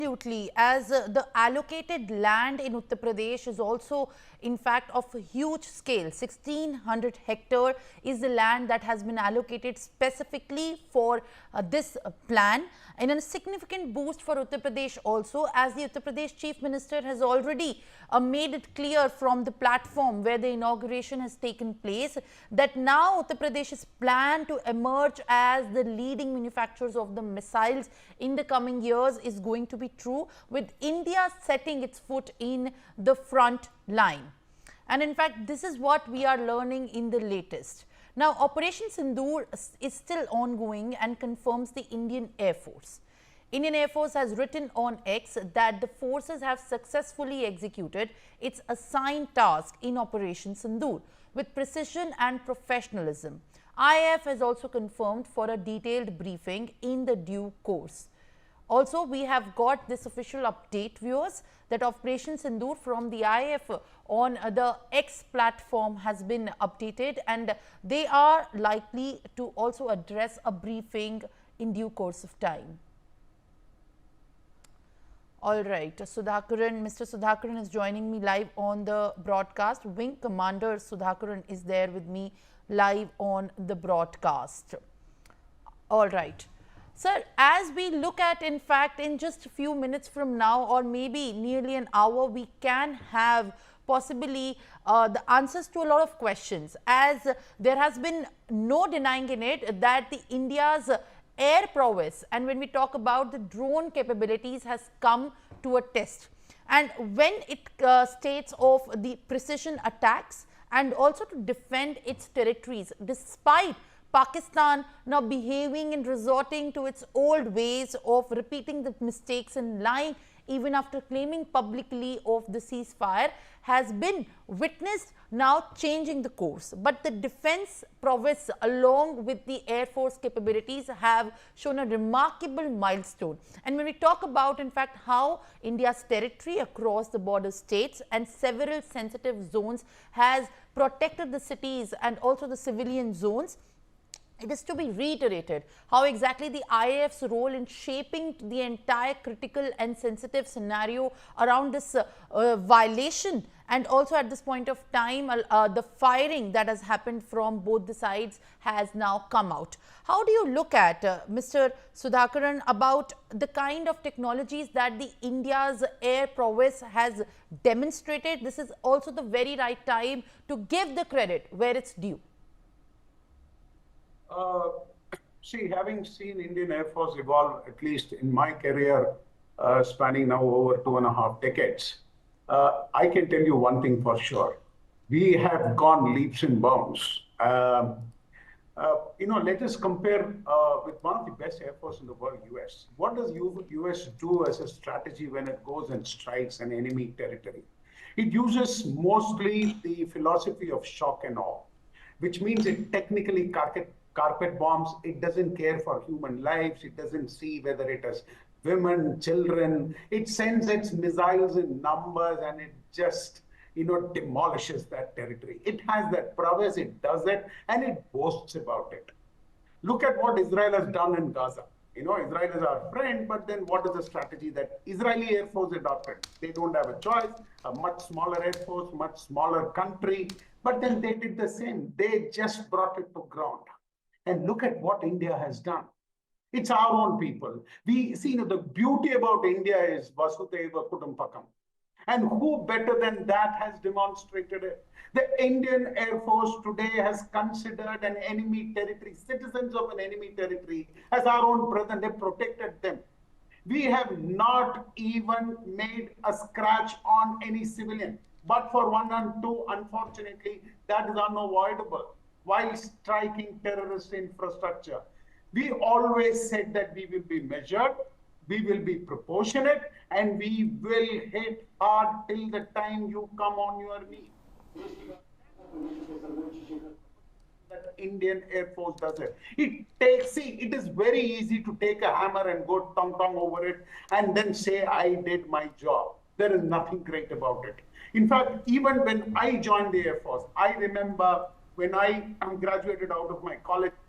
Absolutely, as the allocated land in Uttar Pradesh is also in fact of a huge scale. 1600 hectare is the land that has been allocated specifically for this plan, and a significant boost for Uttar Pradesh also, as the Uttar Pradesh Chief Minister has already made it clear from the platform where the inauguration has taken place that now Uttar Pradesh is planned to emerge as the leading manufacturers of the missiles in the coming years is going to be true, with India setting its foot in the front line. And in fact, this is what we are learning in the latest. Now, Operation Sindoor is still ongoing and confirms the Indian Air Force. Indian Air Force has written on X that the forces have successfully executed its assigned task in Operation Sindoor with precision and professionalism. IAF has also confirmed for a detailed briefing in the due course. Also, we have got this official update, viewers, that Operation Sindoor from the IAF on the X platform has been updated, and they are likely to also address a briefing in due course of time. All right, Sudhakaran, Mr. Sudhakaran is joining me live on the broadcast. Wing Commander Sudhakaran is there with me live on the broadcast. All right. Sir, as we look at, in fact, in just a few minutes from now or maybe nearly an hour, we can have possibly the answers to a lot of questions, as there has been no denying in it that the India's air prowess, and when we talk about the drone capabilities, has come to a test. And when it states of the precision attacks and also to defend its territories, despite Pakistan now behaving and resorting to its old ways of repeating the mistakes and lying even after claiming publicly of the ceasefire, has been witnessed now changing the course. But the defense prowess along with the Air Force capabilities have shown a remarkable milestone. And when we talk about, in fact, how India's territory across the border states and several sensitive zones has protected the cities and also the civilian zones, it is to be reiterated how exactly the IAF's role in shaping the entire critical and sensitive scenario around this violation, and also at this point of time the firing that has happened from both the sides has now come out. How do you look at, Mr. Sudhakaran, about the kind of technologies that the India's air prowess has demonstrated? This is also the very right time to give the credit where it's due. See, having seen Indian Air Force evolve, at least in my career, spanning now over 2.5 decades, I can tell you one thing for sure. We have gone leaps and bounds. Let us compare with one of the best air force in the world, US. What does US do as a strategy when it goes and strikes an enemy territory? It uses mostly the philosophy of shock and awe, which means it technically carpet bombs. It doesn't care for human lives. It doesn't see whether it has women, children. It sends its missiles in numbers and it just, demolishes that territory. It has that prowess, it does it, and it boasts about it. Look at what Israel has done in Gaza. Israel is our friend, but then what is the strategy that Israeli Air Force adopted? They don't have a choice, a much smaller Air Force, much smaller country, but then they did the same. They just brought it to ground. And look at what India has done. It's our own people. We see the beauty about India is Vasudhaiva Kutumbakam. And who better than that has demonstrated it? The Indian Air Force today has considered an enemy territory, citizens of an enemy territory, as our own brethren. They protected them. We have not even made a scratch on any civilian. But for 1 and 2, unfortunately, that is unavoidable. While striking terrorist infrastructure, we always said that we will be measured, we will be proportionate, and we will hit hard till the time you come on your knee. That Indian Air Force does it. It is very easy to take a hammer and go tong-tong over it and then say, I did my job. There is nothing great about it. In fact, even when I joined the Air Force, I remember when I graduated out of my college,